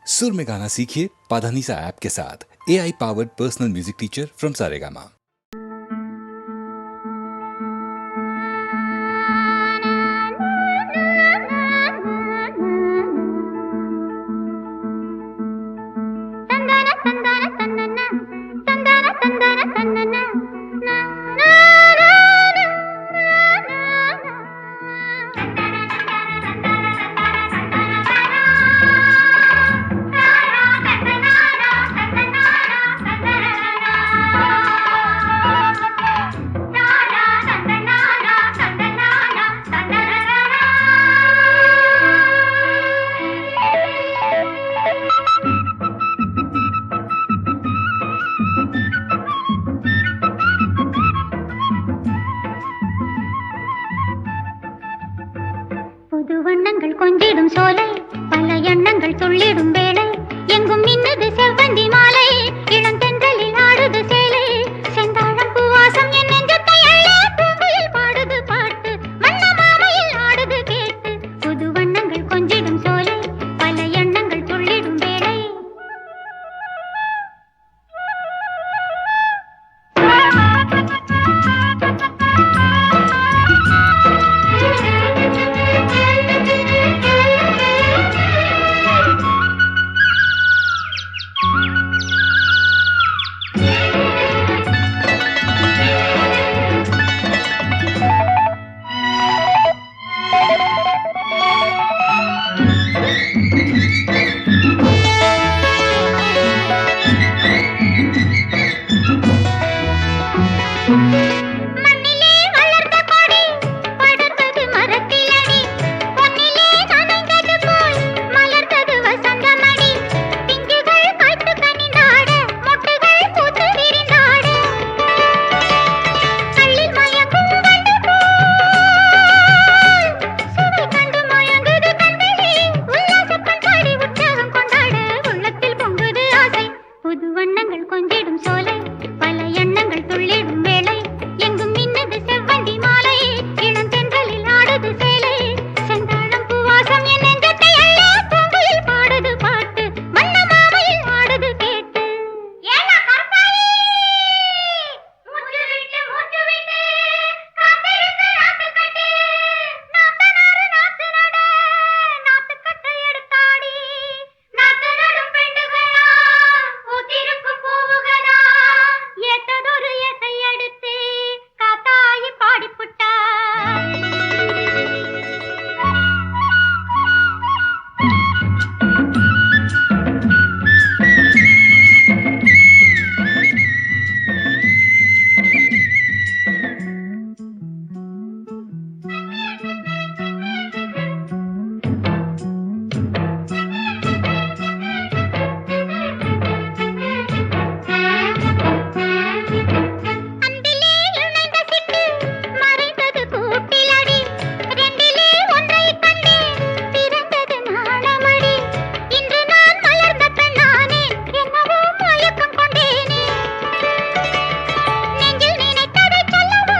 सुर में गाना सीखिए पाधानीसा ऐप के साथ AI powered personal music teacher from Saregama. வண்ணங்கள் கொஞ்சிடும் சோலை பல எண்ணங்கள் துள்ளிடும் வேளை எங்கும் மின்னது செவ்வந்தி மாலை இளந்தென்றலில் ஆடுது சேலை செந்தாழம் பூவாசம் என் நெஞ்சத்தை அள்ள பூங்குயில் பாடுது பாட்டு வண்ண மாமையில் ஆடுது கேட்டு புது வண்ணங்கள் கொஞ்சிடும் சோலை பல எண்ணங்கள் துள்ளிடும் வேளை மண்ணிலே வளர்ந்த கொடி படர்ந்தது மரத்திலடி பொன்னிலே நனைந்தது போல் மலர்ந்தது வசந்தமடி பிஞ்சுகள் காய்த்து கனிந்தாட மொட்டுகள் பூத்து விரிந்தாட கள்ளில் மயக்கும் வண்டு போல் சுவை கண்டு மயங்குது கண்களே உல்லாசப் பண்பாடி உற்சாகம் கொண்டாட உள்ளத்தில் பொங்குது ஆசை புது வண்ணங்கள் கொஞ்சிடும் சோலை பல எண்ணங்கள் துள்ளிடும் வேளை எங்கும் மின்னது செவ்வந்தி மாலை இளந்தென்றலில் ஆடுது சேலை செந்தாழம் பூவாசம் என் நெஞ்சத்தை அள்ள பூங்குயில் பாடுது பாட்டு வண்ண மாமையில் ஆடுது கேட்டு ஏலா கருப்பாயி மூச்சு விட்டு காத்திருக்கு நாத்துக்கட்டு நாத்தனாரு நாத்து நட நாத்துக்கட்டை எடுத்தாடி நாத்து நடும் பெண்டுகளா பூத்திருக்கும் பூவுகளா ஏத்ததொரு இசை எடுத்து காத்தாயி பாடிப்புட்டா அன்பிலே இணைந்த சிட்டு மறைந்தது கூட்டிலடி ரெண்டிலே ஒன்றை கண்டேன் பிறந்தது நாணமடி இன்று நான் மலர்ந்த பெண்ணானே என்னவோ மயக்கம் கொண்டேனே நெஞ்சில் நினைத்ததை சொல்லவோ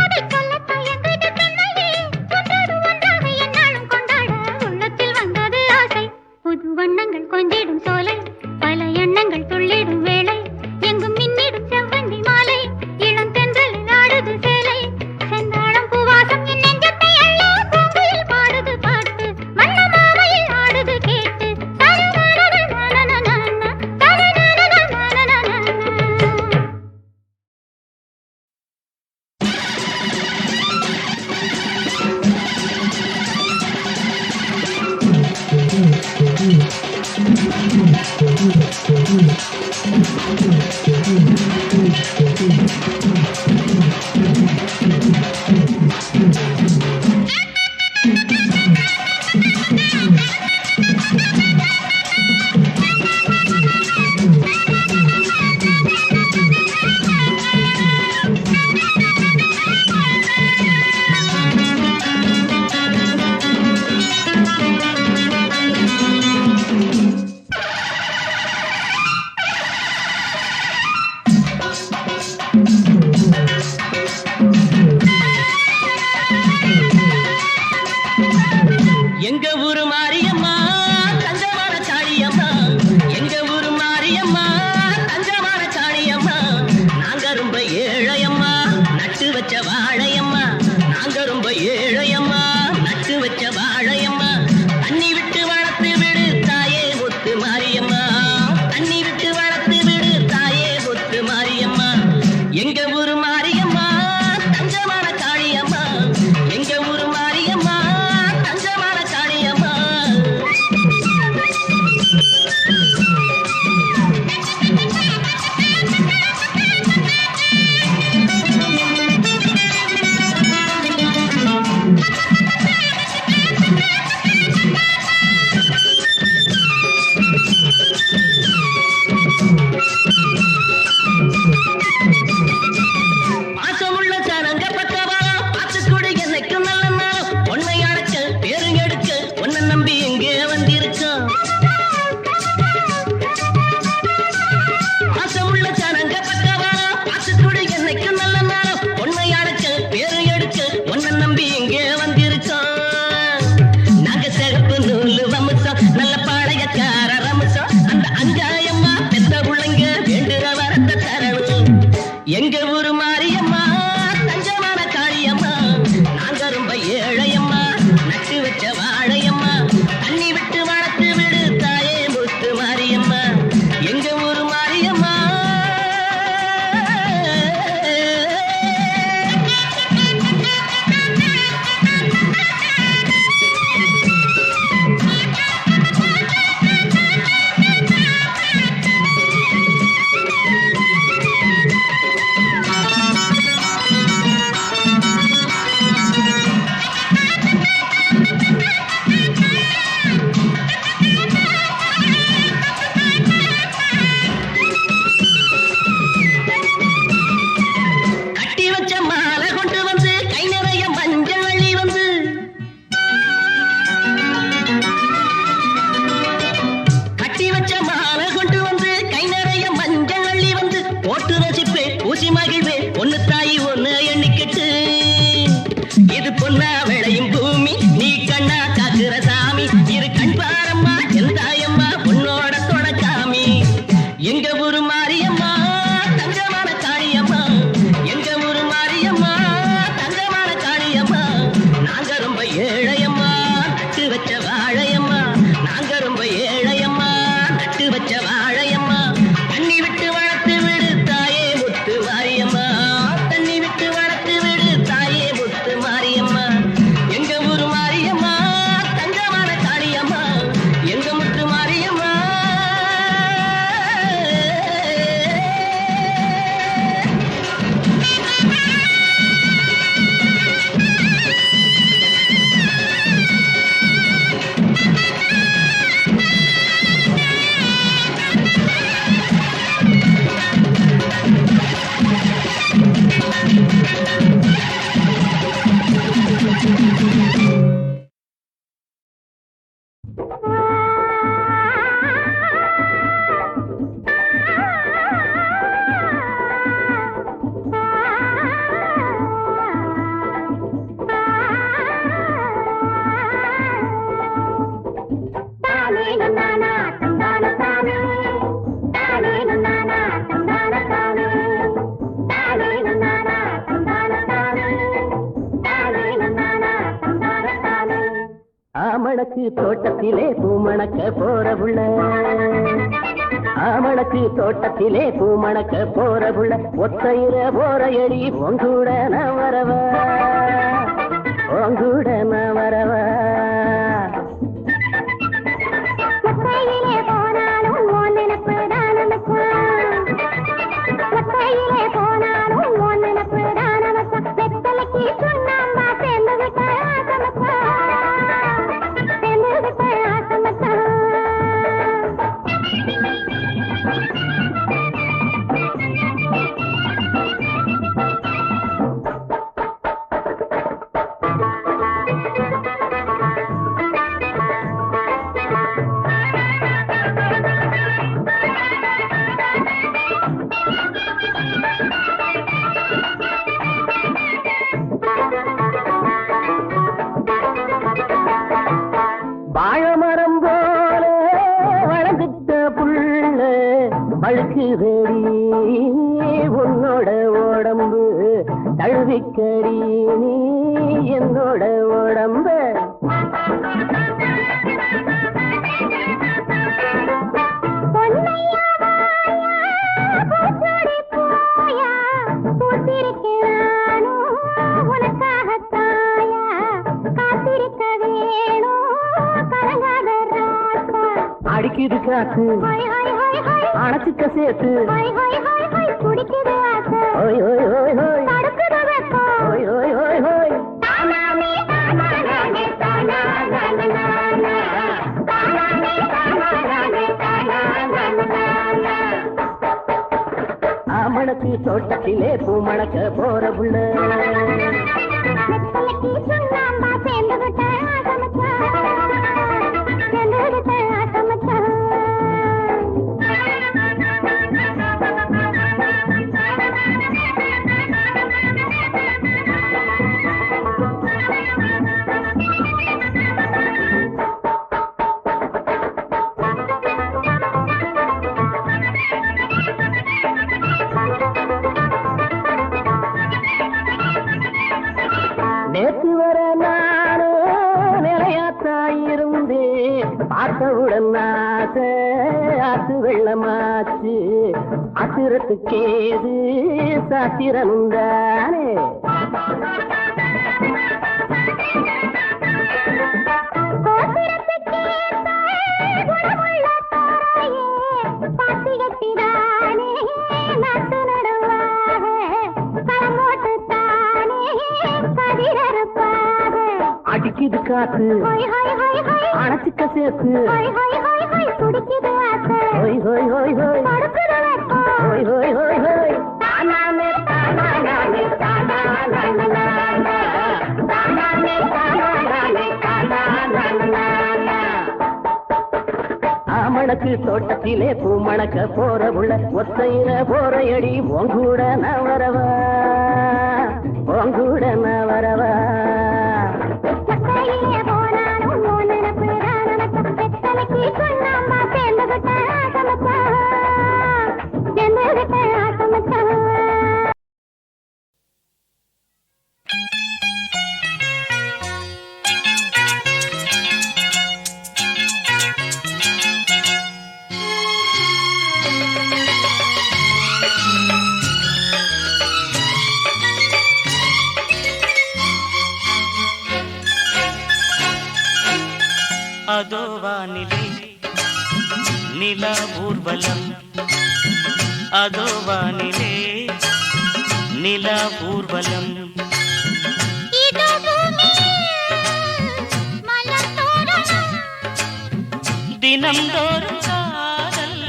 அதை சொல்ல தயங்குது பெண்மையே ஒன்றோடு ஒன்றாக என்னாலும் கொண்டாட உள்ளத்தில் வந்தது ஆசை புது வண்ணங்கள் கொஞ்சிடும் சோலை பல எண்ணங்கள் துள்ளிடும் வேளை எங்கும் மின்னிடும் செவ்வந்தி மாலை இளந்தென்றலில் ஆடுது சேலை செந்தாழம் பூவாசம் என் நெஞ்சத்தை அள்ள பூங்குயில் பாடுது பாட்டு வண்ண மாமையில் ஆடுது கேட்டு தரனனனனனனன, தரனனனனனனன. ஆமணக்கு தோட்டத்திலே பூமணக்க போற புள்ள, ஆமணக்கு தோட்டத்திலே பூமணக்க போற புள்ள, ஒத்தையில போற எடி உங்கூட நான் வரவா, உங்கூட நான் வரவா. ஒத்தையிலே போனாலும் உன் நினைப்பு தான் நமக்கான், ஒத்தையிலே போனாலும் உன் நினைப்பு தான் நமக்கான், வெத்தலைக்கு சுண்ணாம்பா சேர்ந்து விட்ட ஆசமக்கான், சேர்ந்து விட்ட ஆசமக்கான். வாழமரம் போல வளர்ந்துட்ட புள்ள பழுக்குதடி உன்னோட உடம்பு, தழுவிக்கடி நீ என்னோட உடம்பு. பொன்னையா வாயா, பூச்சோடி போயா, பூத்திருக்கிறானோ உனக்காகத்தாயா, காத்திருக்க வேணும் கலங்காத ராசா. அடிக்குது காத்து ஹொய் ஹொய் ஹொய் ஹொய், அணைச்சுக்க சேர்த்து, ஹொய் ஹொய் ஹொய் ஹொய், குடிக்குது ஆசை, ஹோய் ஹோய் ஹோய் ஹோய், தடுக்குது வெப்பம். ஹோய் ஹோய் ஹோய் ஹோய். தானாமே தானானே தானானே, தானாமே தானானே தானானே. ஆமணக்கு தோட்டத்திலே பூமணக்க போற புள்ள, வெத்தலைக்கு சுண்ணாம்பா சேர்ந்து விட்ட ஆசமச்சான், சேர்ந்து விட்ட ஆசமச்சான். நேற்று வர நானோ நிலையாத்தாயிருந்து, பார்த்தவுடன் ஆசை ஆத்து வெள்ளமாச்சு, அசுரத்துக்கேது சாத்திரமுந்தானே. கோபுரத்துக்கேத்த குணமுள்ள தாயே, பாத்திகத்தினானே நாட்டு நடுவாக, களம் போட்டுத்தானே கதிரறுப்பாக. அடிக்குது காத்து ஹொய் ஹொய் ஹொய் ஹொய், அணைச்சுக்க சேர்த்து, ஹொய் ஹொய் ஹொய் ஹொய், துடிக்குது ஆசை, ஹோய் ஹோய் ஹோய் ஹோய், தடுக்குது வெப்பம். ஹோய் ஹோய் ஹோய் ஹோய். தானானே தானானே தானானே, தானானே தானானே தானானே. ஆமணக்கு தோட்டத்திலே பூமணக்க போற புள்ள, ஒத்தையில போற எடி உங்கூட நான் வரவா, உங்கூட நான் வரவா. ஒத்தையிலே போனாலும் உன் நினைப்பு தான் நமக்கான், வெத்தலைக்கு சுண்ணாம்பா சேர்ந்து விட்ட ஆசமச்சான், சேர்ந்து விட்ட ஆசமச்சான். அதோ வானிலே நிலா ஊர்வலம், அதோ வானிலே நிலா ஊர்வலம், இதோ பூமியில் மலர் தோரணம், தினம்தோறும் காதல்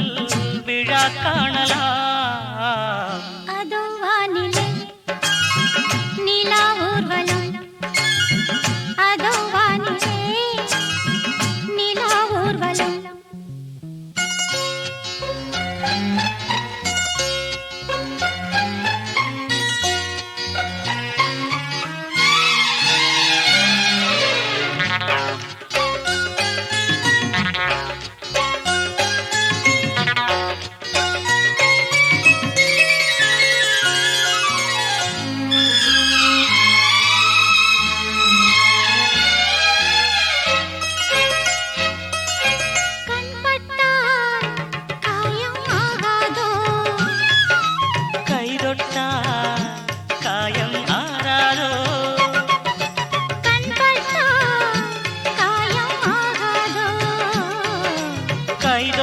விழா காணலாம். அதோ வானிலே நிலா ஊர்வலம், அதோ வானிலே நிலா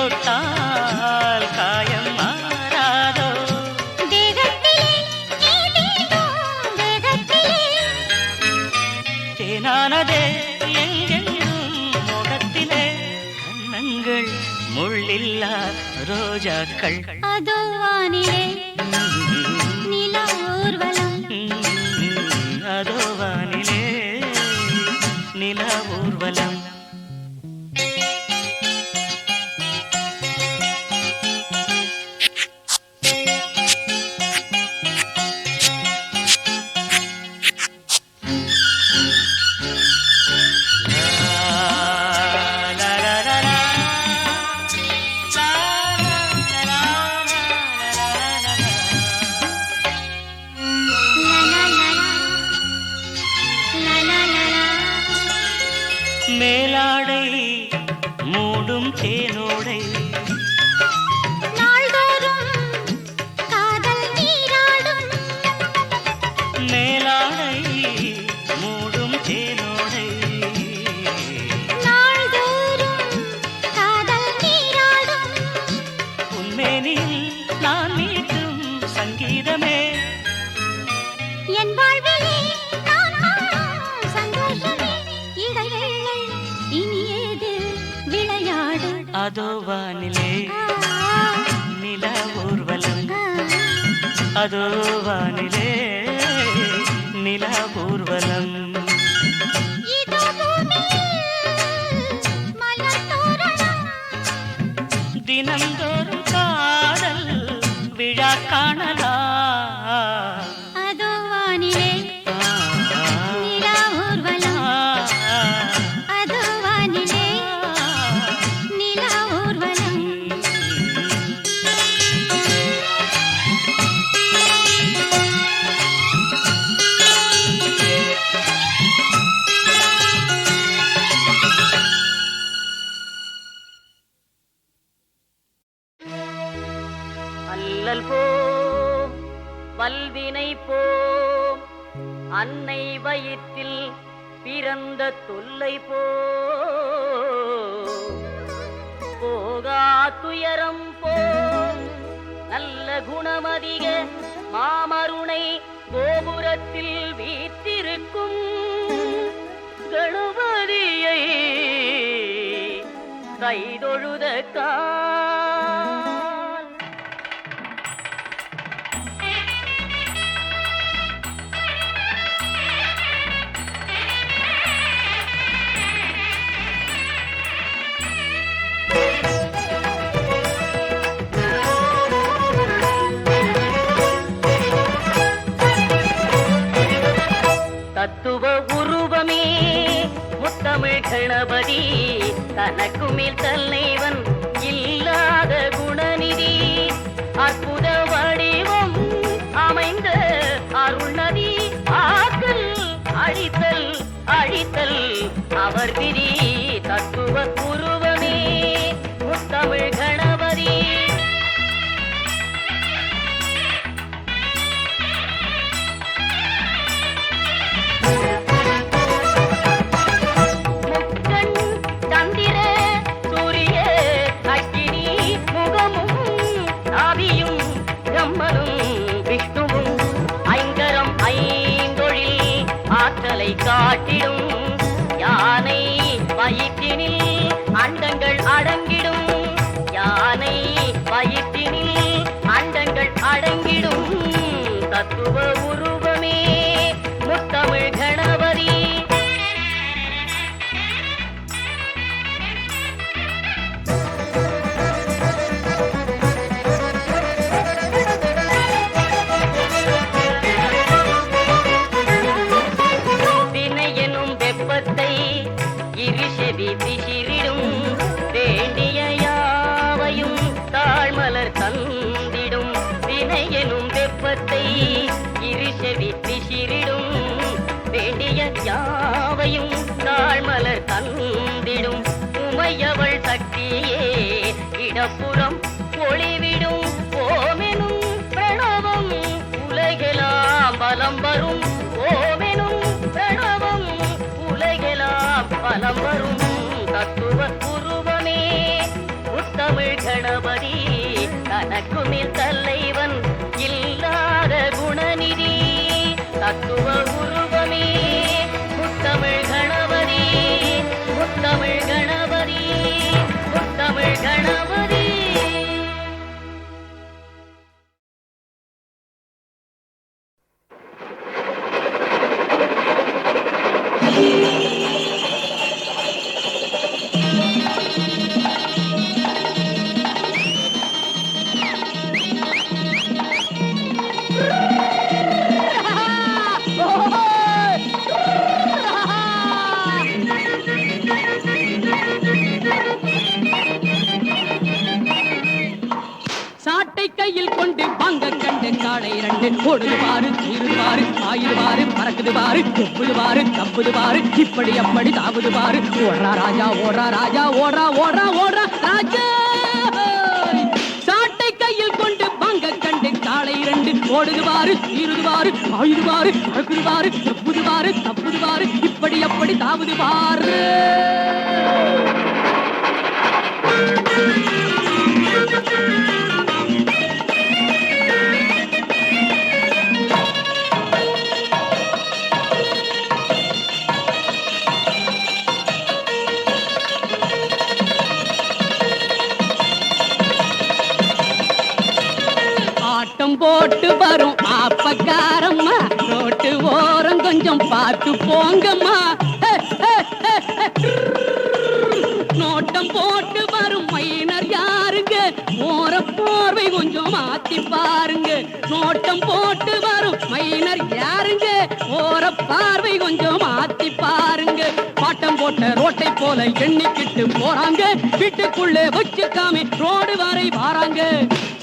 தொட்டால் காயம் மாறாதோ தேகத்திலே நீ தீண்டும் வேகத்திலே தேனானதே எங்கெங்கும் முகத்திலே கண்ணங்கள் முள்ளில்லா ரோஜாக்கள் அதோ வானிலே நிலா ஊர்வலம் அதோ வானிலே நில ஊர்வலம் மேலாடை மூடும் தேனோடை நாள்தோறும் காதல் நீராடும் மேலாடை மூடும் தேனோடை நாள்தோறும் காதல் நீராடும் உன்மேனில் நான் மீட்டும் சங்கீதமே என் வாழ்விலே நான் காணும் சந்தோஷமே இடைவேளை இனியேது விளையாடு அதோ வானிலே நில ஊர்வலம் அதோ வானிலே நில ஊர்வலம் இதோ பூமியில் மலர் தோரணம் தினந்தோறும் காதல் விழா காணலாம் அதோ வானிலே நிலா ஊர்வலம் அதோ வானிலே நிலா ஊர்வலம் அல்லல் போம் வல்வினை போம் அன்னை வயிற்றில் பிறந்த தொல்லை போகா துயரம் போம் நல்ல குணமதிக மாமருணை கோபுரத்தில் வீற்றிருக்கும் கணபதியை கைதொழுத கால் தத்துவ உருவமே முத்தமிழ் கணபதி தனக்கு மேல் தலைவன் இல்லாத குணநிதி அற்புத வடிவம் அமைந்த அருள்நதி ஆக்கல் அழித்தல் அழித்தல் அவர் விதி தத்துவ உருவமே முத்தமிழ் கணபதி முக்கண் சந்திர சூரிய அக்கினி முகமும் ஆவியும் பிரம்மனும் விஷ்ணுவும் ஐங்கரம் ஐந்தொழில் ஆற்றலை காட்டிடும் யானை வயிற்றினில் அண்டங்கள் அடங்கிடும் யானை வயிற்றினில் அண்டங்கள் அடங்கிடும் தத்துவ உருவமே முத்தமிழ் கணபதி வினையெனும் வெப்பத்தை இருஷெவி பிசிறிடும் வேண்டிய யாவையும் தாழ்மலர் தந்திடும் வினையெனும் வெப்பத்தை இருஷெவி பிசிறிடும் வேண்டிய யாவையும் தாழ்மலர் தந்திடும் உமையவள் சக்தியே இடப்புறம் ஒளிவிடும் ஓமெனும் பிரணவம் உலகெல்லாம் பலம் வரும் ஓமெனும் பிரணவம் உலகெல்லாம் பலம் வரும் தத்துவ உருவமே முத்தமிழ் தனக்கு மேல் தலைவன் இல்லாத குணநிதி தத்துவ உருவமே முத்தமிழ் கணபதி முத்தமிழ் கணபதி முத்தமிழ் கணபதி. சாட்டை கையில் கொண்டு பங்க கண்டு காளை இரண்டு ஓடுது பாரு தீருது பாரு ஆயுது பாரு பறக்குது பாரு கொப்புது பாரு தப்புது பாரு இப்படி அப்படி தாவுது பாரு ஓடுறா ராஜா ஓடுறா ராஜா ஓடுறா ஓடுறா ஓடுறா ராஜா. சாட்டை கையில் கொண்டு பங்க கண்டு காளை இரண்டு ஓடுது பாரு தீருது பாரு ஆயுது பாரு பறக்குது பாரு கொப்புது பாரு தப்புது பாரு இப்படி அப்படி தாவுது பாரு. ஆட்டம் போட்டு வரும் ஆப்பக்காரம்மா ரோட்டு ஓரம் கொஞ்சம் பார்த்து போங்கம்மா. நோட்டம் போட்டு வரும் மைனர் யாருங்க ஓர பார்வை கொஞ்சம் மாத்தி பாருங்க. நோட்டம் போட்டு வரும் மைனர் யாருங்க ஓர பார்வை கொஞ்சம் மாத்தி பாருங்க. பாட்டம் போட்ட ரோட்டை போல எண்ணிக்கிட்டு போறாங்க வீட்டுக்குள்ளே வச்சுக்காம ரோடு வரை வாராங்க.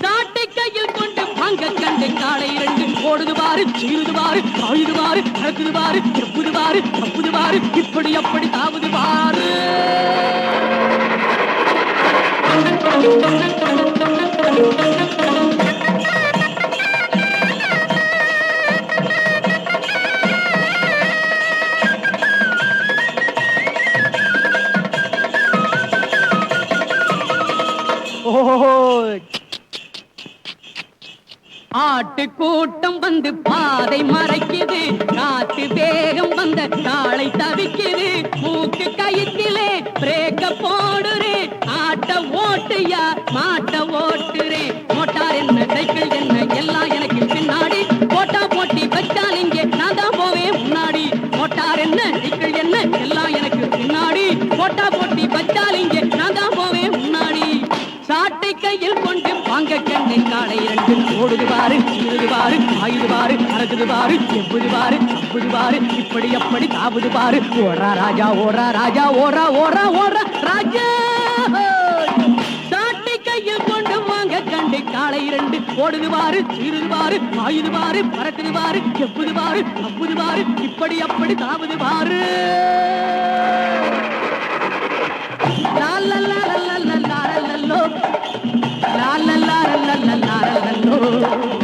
சாட்டை கையில் கொண்டு பங்க கண்டு காளை இரண்டு ஓடுது பாரு சீருது பாரு ஆயுது பாரு பறக்குது பாரு செப்புது பாரு தப்புது பாரு இப்படி அப்படி தாவுது பாரு. ஆட்டு கூட்டம் வந்து பாதை மறைக்குது காத்து வேகம் வந்த காளை தவிக்குது மூக்கு கயிற்றிலே பிரேக்க போடுறேன் ஆட்ட ஓட்டுயா மாட்ட ஓட்டுறேன். மோட்டார் என்ன சைக்கிள் என்ன எல்லாம் எனக்கு பின்னாடி போட்டா போட்டி வச்சால் இங்கே நான் தான் போவேன் முன்னாடி. மோட்டார் என்ன சைக்கிள் என்ன எல்லாம் எனக்கு பின்னாடி போட்டா போட்டி வச்சால் இங்கே நான் தான் போவேன் முன்னாடி. சாட்டை கையில் கொண்டு வாங்க கண்ணை காளை இரண்டு ஓடுது பாரு சீருது பாரு ஆயுது பாரு பறக்குது பாரு செப்புது பாரு தப்புது பாரு இப்படி அப்படி தாவுது பாரு. ஓடுறா ராஜா ஓடுறா ராஜா ஓடுறா ஓடுறா ஓடுறா ராஜா. சாட்டை கையில் கொண்டு வாங்க கண்டு காளை இரண்டு ஓடுது பாரு சீருது பாரு ஆயுது பாரு பறக்குது பாரு செப்புது பாரு தப்புது பாரு இப்படி அப்படி தாவுது பாரு. la la la la la la la la la la la la la la la la la